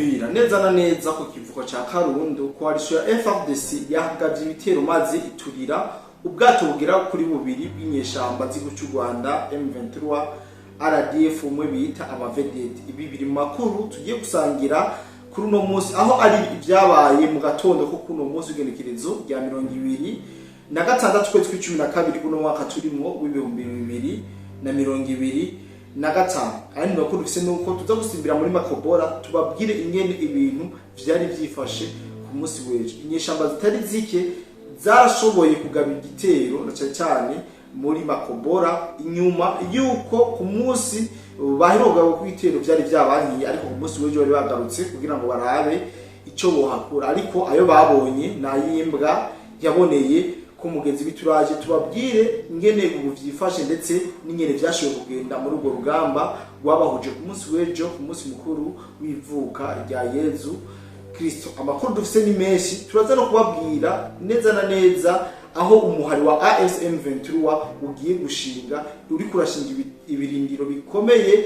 Uvira neza na neza ku kivuko ca Karundo coalition ya FARDC yahagavye ibitero maze iturira ubwato bugera kuri bubiri bw'inyeshamba z'igihugu cy'u Rwanda M23 RDF umwe bita abavedete. Ibi biri makuru tugiye gusangira kuri uno munsi aho ari ibyabaye mu gatondo ko kuno munsi ugenekerezo rya 2026 kwezi kwa 12 kuno mwaka turimo w'2025. Ari makuru dufise nuko tuza gusimbira muri makobora tubabwire ingene ibintu vyari vyifashe ku munsi w'ejo. Inyeshamba zitari zike zarashoboye kugaba igitero na cyane muri makobora inyuma yuko ku munsi bahiroga ku bitero byari byabankiye, ariko ku munsi w'ejo bari bagarutse kugira ngo barabe ico bohakura, ariko ayo babonye nayimbwa yaboneye ko mugenzi bituraje tubabwire ingene ubu vyifashe ndetse n'ingene vyashoboye kugenda muri urwo rugamba rwabahuje ku munsi w'ejo, ku munsi mukuru w'ivuka rya Yezu Kristo. Amakuru dufise ni menshi, turaza no kubabwira neza na neza aho umuhari wa ASM 23 ugiye gushinga uri kurashinga ibirindiro bikomeye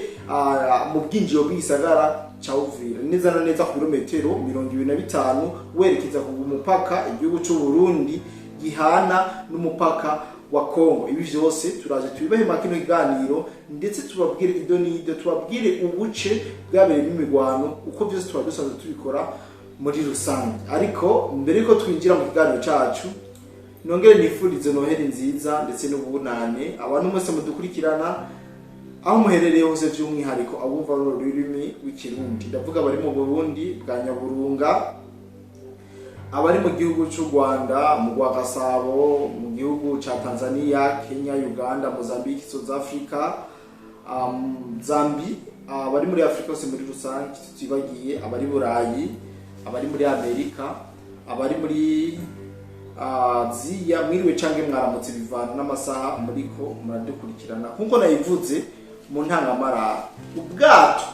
mu bwinjiro bw'isagara ca Uvira neza na neza ku kilometero 25 werekeza ku mupaka igihugu cy'u Burundi gihana n'umupaka wa Kongo. Ibi vyose turaje tubibahe makino iganiro ndetse tubabwire idonido, tubabwire ubuce bwabereye imigwano uko byose twadusanze tubikora muri rusange. Ariko mbere ko twinjira mu kiganiro cacu nongere nifurize noheri nziza ndetse n'ubunane abantu mwese mudukurikirana aho muherereye hose, by'umwihariko abumva ururimi rw'ikirundi. Ndavuga bari mu Burundi bwa Nyaburunga, abari mu gihugu cy'u Rwanda mu Gasabo, mu gihugu ca Tanzania, Kenya, Uganda, Mozambique, South Africa, Zambia, abari muri Afrika hose muri rusange tutibagiye, abari Burayi, abari muri Amerika, abari muri Aziya, mwiriwe canke mwaramutse bivana n'amasaha muriko muradukurikirana. Nkuko nayivuze mu ntangamara, ubwato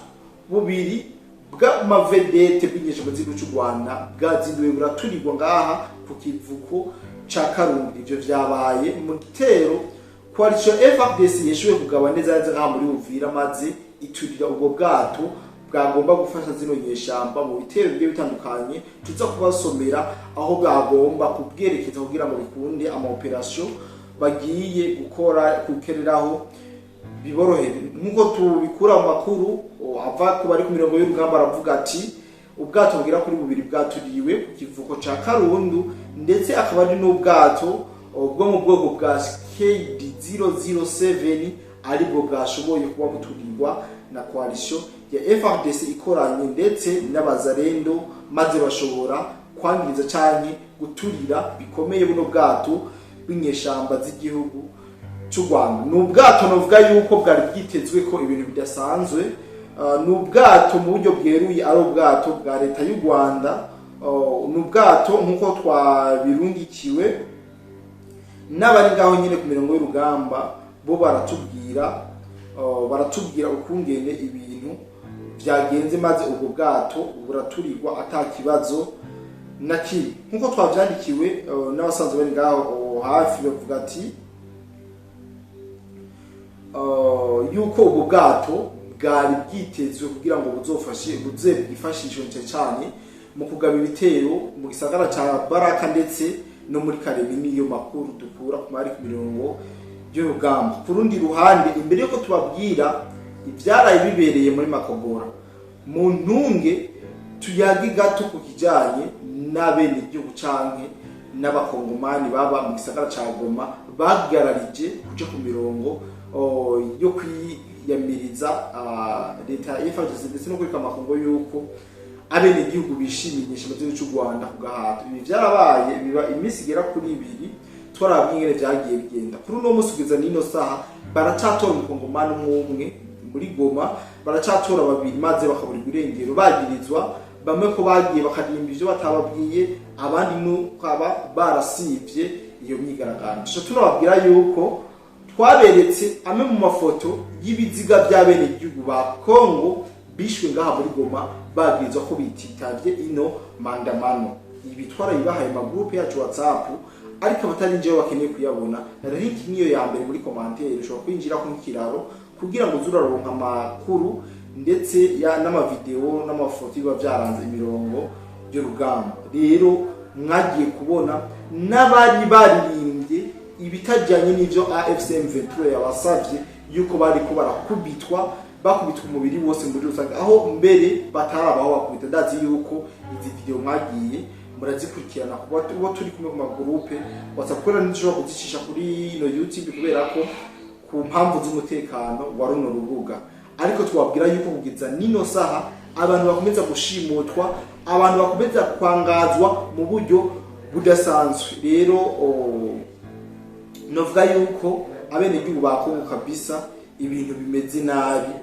bubiri bw'amavedete bw'inyeshamba z'igihugu cy'u Rwanda bwazinduwe buraturirwa ngaha ku kivuko ca Karundo. Ivyo vyabaye mu gitero coalition FARDC yeshuwe kugaba neza ngaha muri Uvira maze iturira ubwo bwato bwagomba gufasha zino nyeshamba mu bitero bigiye bitandukanye. Tuza kubasomera aho bwagomba kubwerekeza kugira ngo bikunde ama operation bagiye gukora kukereraho biborohere. Nkuko tubikura mu makuru ava ku bari ku mirongo y'urugamba aravuga ati ubwato bugera kuri bubiri bwaturiwe ku kivuko ca Karundo, ndetse akaba ari n'ubwato bwo mu bwoko bwa KD007 aribwo bwashoboye kuba buturirwa na coalition ya FARDC ikoranye ndetse n'abazarendo maze bashobora kwangiriza cyane guturira bikomeye buno bwato bw'inyeshamba z'igihugu cy'u Rwanda. N'ubwato novuga yuko bwari bwitezwe ko ibintu bidasanzwe, n'ubwato mu buryo bweruye ari ubwato bwa leta y'u Rwanda, n'ubwato nkuko twabirungikiwe n'abari ngaho nyine ku mirongo y'urugamba bo baratubwira ukungene ibintu vyagenze maze ubwo bwato buraturirwa atakibazo na kimwe. Nkuko twavyandikiwe n'abasanzwe bari ngaho hafi bavuga ati yuko ubwo bwato bwari bwitezwe kugira ngo buze bwifashishwe cyane mu kugaba ibitero mu gisagara ca Baraka ndetse no muri Karemi. Niyo makuru dukura ku mari ku mirongo y'urugamba. Ku rundi ruhande, imbere yuko tubabwira ivyaraye bibereye muri makobora, mu ntunge tuyagi gato ku kijanye n'abene igihugu canke n'abakongomani baba mu gisagara ca Goma bagararije kuja ku mirongo yo kwiyamiriza leta ya FARDC ndetse no kwika makongo yuko abene igihugu bishimiye inyeshamba z'igihugu cy'u Rwanda ku gahato. Ibi vyarabaye biba imisi igera kuri 2 twarabwingere vyagiye bigenda. Kuri uno munsi ugeza nino saha baracatora umukongomani umwe muri Goma, baracatora babiri maze bakaburirwa irengero bagirizwa bamwe ko bagiye bakadimba ivyo batababwiye, abandi n'ukaba barasivye iyo myigaragambyo. Tunababwira yuko twaberetse amwe mu mafoto y'ibiziga by'abene igihugu ba Kongo bishwe ngaha muri Goma bagirizwa ko bititavye ino mandamano. Ibi twarayibahaye mu groupe yacu WhatsApp, ariko abatari njewe bakeneye kuyabona link niyo ya mbere muri commentaire ushobora kwinjira ku kiraro kugira ngo zuraronka amakuru ndetse n'amavideo n'amafoto biba byaranze imirongo y'urugamba. Rero mwagiye kubona n'abari baririmbye ibitajyanye n'ivyo AFCM 23 yabasavye yuko bari ko barakubitwa umubiri wose muri rusange, aho mbere batarabaho bakubita. Ndazi yuko izi video mwagiye murazikurikirana kuba turi kumwe mu magroupe WhatsApp, kubera n'ishobora kuzicisha kuri no YouTube kubera ko ku mpamvu z'umutekano wa runo rubuga. Ariko twabwira yuko kugeza nino saha abantu bakomeza gushimutwa, abantu bakomeza kwangazwa mu buryo budasanzwe. Rero novuga yuko abenegihugu bakongo kabisa ibintu bimeze nabi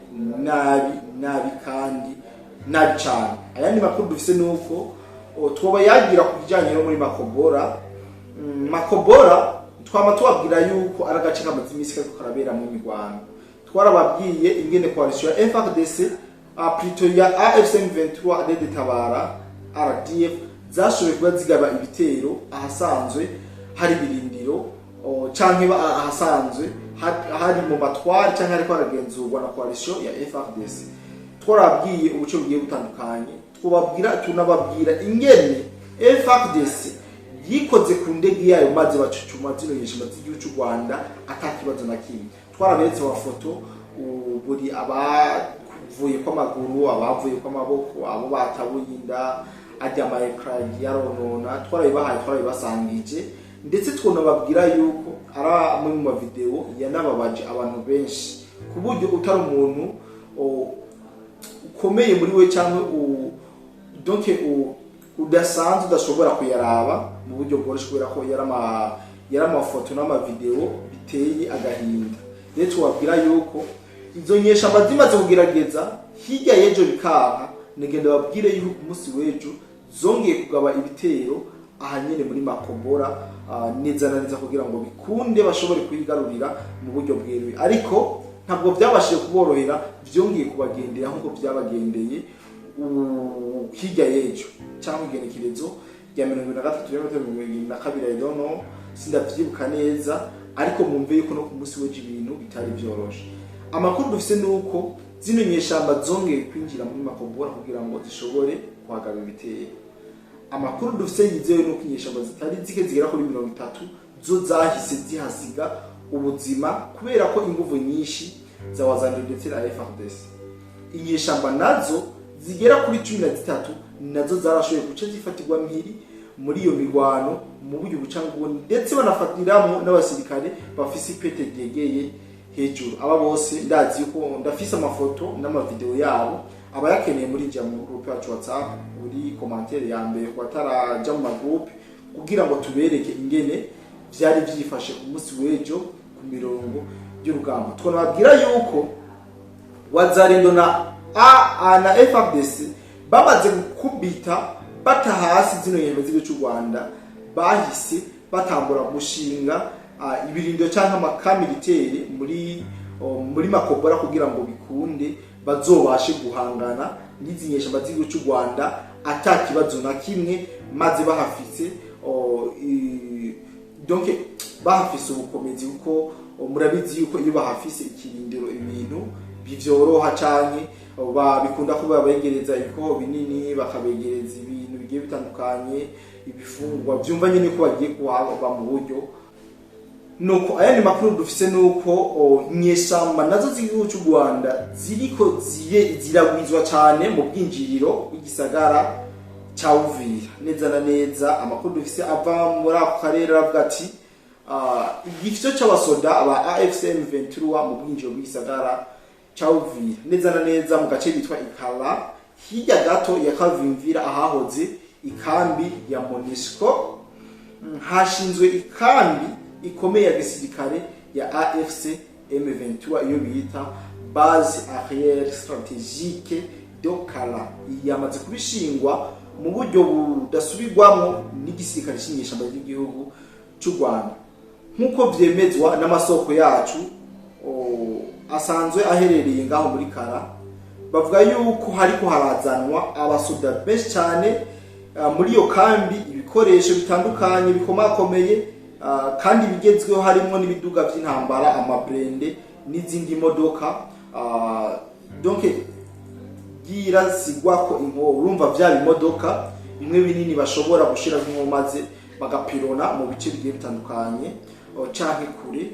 kandi nabi cyane. Ayandi makuru dufise nuko twoba yagira kujyanye no muri Makobora twama tubabwira yuko aragace kamaze imisi kako karabera mu mirwano. Twarababwiye ingene coalition ya FARDC plutôt ya AFCM 23 de Tabara RDF zashoboye kuba zigaba ibitero ahasanzwe hari birindiro canke ahasanzwe hari mu matwari canke ariko aragenzurwa na coalition ya FARDC. Twarabwiye ubuce bugiye butandukanye, tunababwira ingene FARDC yikoze ku ndege yayo maze bacucuma zino nyeshamba z'igihugu cy'u Rwanda atakibazo na kimwe. Twaraberetse amafoto buri abavuye kw'amaguru, abavuye kw'amaboko, abo batabuye inda, ajya ama ecran yaronona, twarabibasangije, ndetse twonababwira yuko ara mu mavideo yanababaje abantu benshi ku buryo utari umuntu ukomeye muri we cyangwa donc udasanzwe udashobora kuyaraba mu buryo bworoshye kubera ko yari amafoto n'amavideo biteye agahinda. Rero tubabwira yuko izo nyeshamba zimaze kugerageza hirya y'ejo bikaha, negenda babwire yuko umunsi w'ejo zongeye kugaba ibitero ahanyene muri Makobora neza na neza kugira ngo bikunde bashobore kuyigarurira mu buryo bweruye. Ariko ntabwo byabashije kuborohera, byongeye kubagendera nkuko byabagendeye hirya y'ejo cyangwa igenekerezo rya 23/22 idono sindavyibuka neza, ariko mumve yuko no ku munsi w'ejo ibintu bitari byoroshe. Amakuru dufise nuko zino nyeshamba zongeye kwinjira muri Makobora kugira ngo zishobore kuhagaba ibitero. Amakuru dufise yizewe nuko inyeshamba zitari zike zigera kuri 30 zo zahise zihasiga ubuzima kubera ko inguvu nyinshi zawazanira ndetse na FARDC. Inyeshamba nazo zigera kuri 13 nazo zarashoboye guca zifatirwa mpiri muri iyo mirwano mu buryo bucanguwe, ndetse banafatiramo n'abasirikare bafise ipete ryegeye hejuru. Aba bose ndazi yuko ndafise amafoto n'amavideo yabo, abayakeneye muri mu group yacu WhatsApp uri commentaire ya mbere wataraja mu group kugira ngo tubereke ingene byari byifashe ku munsi w'ejo ku mirongo y'urugamba. Twonababwira yuko Wazalendo na FARDC bamaze gukubita bata hasi zino nyembe z'igihugu cy'u Rwanda, bahise batambura gushinga ibirindo cyangwa amakamiliteri muri Makobora kugira ngo bikunde bazobashe guhangana n'izi nyeshamba z'igihugu cy'u Rwanda atakibazo na kimwe, maze bahafise donc bahafise ubukomezi kuko murabizi yuko iyo bahafise ikirindiro ibintu bivyoroha canke bikunda kuba begereza ibikoho binini, bakabegereza ibintu bigiye bitandukanye, ibifungwa byumva nyine ko bagiye kuhaba mu buryo. Nuko ayandi makuru dufise nuko inyeshamba nazo z'igihugu cy'u Rwanda ziriko ziragwizwa cyane mu bwinjiriro w'igisagara cya Uvira. Neza na neza amakuru dufise ava muri ako karere avuga ati igifito cy'abasoda aba AFCM 23 mu bwinjiriro bw'igisagara cya Uvira, neza na neza mu gace bitwa Ikala, hirya gato ya Kavimvira ahahoze ikambi ya MONUSCO. Hashinzwe ikambi ikomeye ya gisirikare ya AFC M23 iyo bita base arrière stratégique de Kala. Yamaze kubishingwa mu buryo budasubirwamo n'igisirikare cy'inyeshamba ry'igihugu cy'u Rwanda, nkuko vyemezwa n'amasoko yacu asanzwe aherereye ngaho muri Kala. Bavuga yuko hariko harazanwa abasoda benshi cyane muri iyo kambi, ibikoresho bitandukanye bikomakomeye kandi bigezweho, harimo n'ibiduga by'intambara, amabrende n'izindi modoka. Donc ryirasigwako inkoho. Urumva vya bimodoka bimwe binini bashobora gushira inkoho maze bagapirona mu bice bigiye bitandukanye canke kure.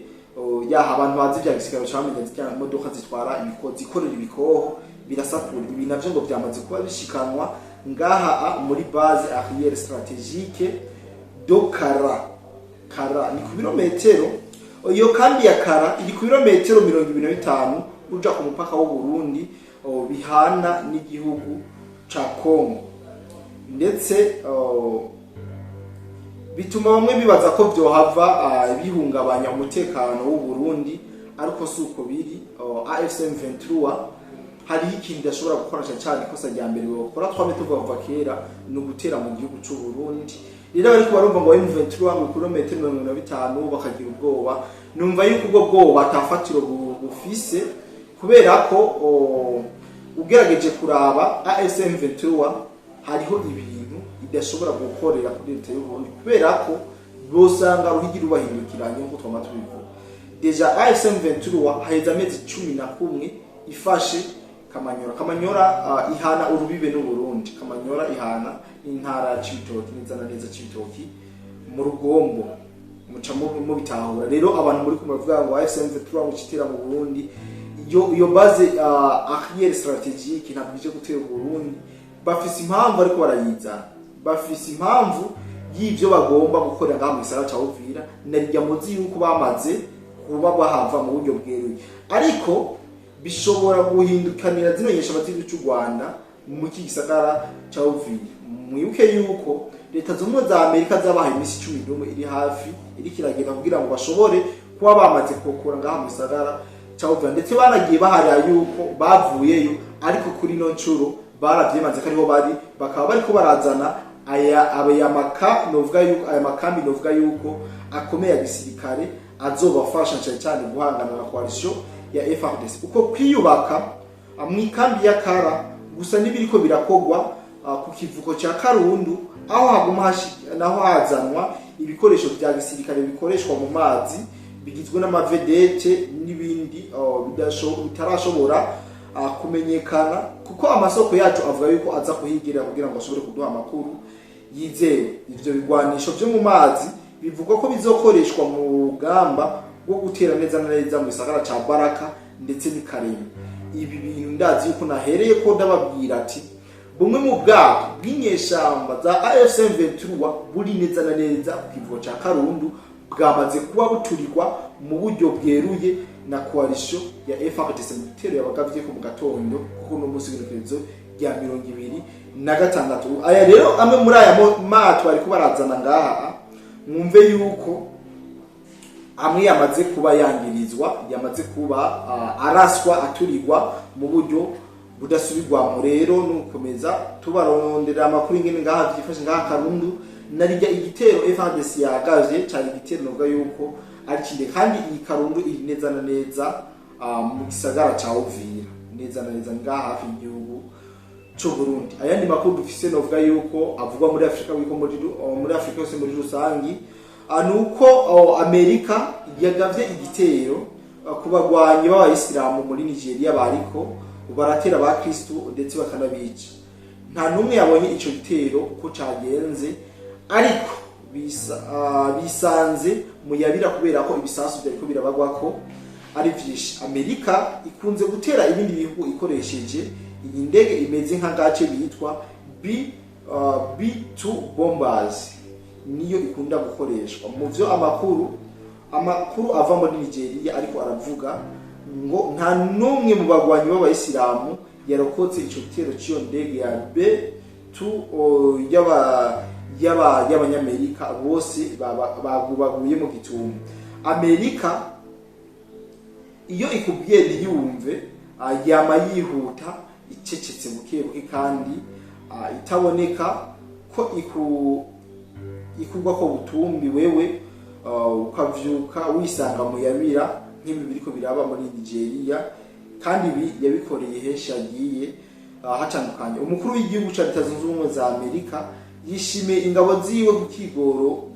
Yaha abantu bazi vya gisirikare cyamenye zitya imodoka zitwara ibikozi zikorera ibikoho birasakura. Ibi navyo ngo byamaze kuba bishikanwa ngaha muri base arrière stratégique do Kara ni ku birometero. Iyo kambi ya Kara iri ku birometero 25 uja ku mupaka w'u Burundi bihana n'igihugu ca Kongo, ndetse bituma bamwe bibaza ko byohava bihungabanya umutekano w'u Burundi, ariko suko biri. AFC M23 hari ikindi ashobora gukora cyane ikosa rya mbere bakora twame tuvuga kera no gutera mu gihugu cy'u Burundi. Rero ariko barumva ngo M23 ngo kilometero 25 bakagira ubwoba. Numva yuko ubwo bwoba atafatiro bufise, kubera ko ugerageje kuraba AFC M23 hariho ibintu idashobora gukorera kuri leta y'u Burundi, kubera ko bosanga ruhigira ubahindukiranye nko twama tubivuga. Deja AFC M23 haheza amezi 11 ifashe Kamanyora ihana urubibe n'u Burundi. Kamanyora ihana intara y'Ibitoki nizana neza y'Ibitoki mu Rugombo muca mu bitahura. Rero abantu muri kumavuga ngo AFC M23 mu kitira mu Burundi, iyo base arrière stratégique ntabije gutera u Burundi, bafise impamvu ariko barayiza, bafise impamvu y'ivyo bagomba gukorera ngaha mu gisara ca Uvira. Narijya muzi yuko bamaze kuba bahava mu buryo bweruye, ariko bishobora guhindukanira zino nyeshamba cy'u Rwanda mu gisagara ca Uvira. Mwibuke yuko leta z'umwe za Amerika zabahaye imisi 11 iri hafi iri kiragenda kugira ngo bashobore kuba bamaze kokora ngaha mu gisagara ca Uvira, ndetse baragiye baharira yuko bavuyeyo, ariko kuri no ncuro baravyimanze ko ariho bari, bakaba bariko barazana aya makambi novuga yuko akomeye ya gisirikare azobafasha cyane guhangana na coalition ya FARDC. Uko kwiyubaka mwikambi ya Kara gusa nibiriko birakogwa ku kivuko ca Karundu, aho haguma naho hazanwa ibikoresho bya gisirikare bikoreshwa mu mazi bigizwe n'amavedete n'ibindi bitarashobora kumenyekana, kuko amasoko yacu avuga yuko aza kuhigira kugira ngo ashobore kuduha amakuru yizewe. Ivyo bigwanisho byo mu mazi bivugwa ko bizokoreshwa mu rugamba rwo gutera neza na neza mu gisagara ca Baraka ndetse n'ikaremi. Ibi bintu ndazi yuko nahereye ko ndababwira ati bumwe mu bwato bw'inyeshamba za AFC M23 buri neza na neza ku kivuko ca Karundu bwamaze kuba buturirwa mu buryo bweruye na coalition ya FARDC mu gitero yabagavye ko mu gatondo, kuko no musi w'irikezo rya 26. Aya rero amwe muri aya mato ari kubarazana ngaha, mwumve yuko amwe yamaze kuba yangirizwa, yamaze kuba araswa aturirwa mu buryo budasubirwamo. Rero nukomeza tubarondera amakuru ingene ngaha byifashe ngaha Karundu. Narijya igitero FARDC yagavye cyane igitero novuga yuko ari kinde, kandi iyi Karundu iri neza na neza mu gisagara ca Uvira, neza na neza ngaha hafi y'igihugu cyo Burundi. Ayandi makuru dufise novuga yuko avugwa muri Afrika, wiko muri Afrika yose muri rusangi, anuko Amerika yagavye igitero ku bagwanyi b'abayisilamu muri Nigeria bariko baratera ba Kristo ndetse bakanabica. Nta numwe yabonye ico gitero ko cagenze, ariko bisanze muyabira kubera ko ibisasu byariko birabagwako ari vyinshi. Amerika ikunze gutera ibindi bihugu ikoresheje iyi ndege imeze nka gace bitwa B2 bombers, niyo ikunda gukoreshwa mu vyo amakuru ava muri Nigeria, ariko aravuga ngo nta numwe mu bagwanyi b'abayisilamu yarokotse ico gitero cyo ndege ya B2 y'abanyamerika, bose baguye mu gitumo. Amerika iyo ikubwiye ntiyumve yama yihuta icecetse bukebuke, kandi itaboneka ko ikugwa ko butumbi wewe ukavyuka wisanga mu yabira nk'ibi biriko biraba muri Nigeria, kandi ibi yabikoreye henshi yagiye hatandukanye. Umukuru w'igihugu ca Leta Zunze Ubumwe za Amerika yishimiye ingabo ziwe ku kigoro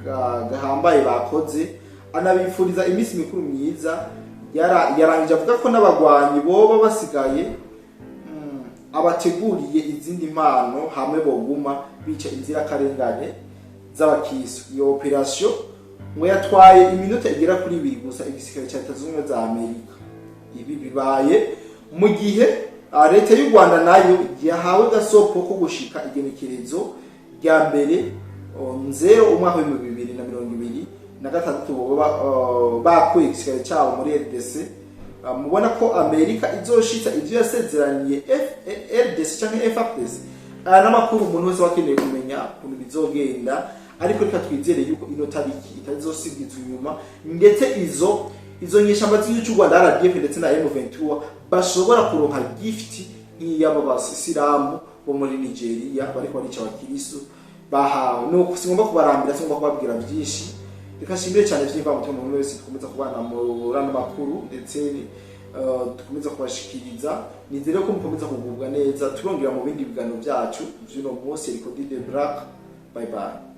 gahambaye bakoze, anabifuriza imisi mikuru myiza. Yarangije avuga ko n'abagwanyi boba basigaye abateguriye izindi mpano hamwe boguma bica inzirakarengane z'abakiso. Iyo operation ngo yatwaye iminota igera kuri 2 gusa igisirikare cya Leta Zunze Ubumwe za Amerika. Ibi bibaye mu gihe leta y'u Rwanda nayo yahawe gasopo ko gushika igenekerezo rya mbere 0 umwaka wa 2026 bakuye igisirikare cyabo muri FARDC. Mubona ko Amerika izoshitsa ivyo yasezeraniye FARDC canke FARDC. N'amakuru umuntu wese wakeneye kumenya ukuntu bizogenda, ariko reka twizere yuko ino tariki itazosigizwa inyuma, ndetse izo nyeshamba z'igihugu cy'u Rwanda RDF ndetse na M23 bashobora kuronka gift nk'iyabo basisilamu bo muri Nigeria bariko barica abakirisu bahawe. No singomba kubarambira, singomba kubabwira byinshi. Reka shimire cyane vyimva mutima umuntu wese dukomeza kubana mu rano makuru, ndetse dukomeza kubashikiriza. Nizere ko mukomeza kugubwa neza. Turongera mu bindi biganiro byacu vy'uno munsi. Recorded Black. Bye bye.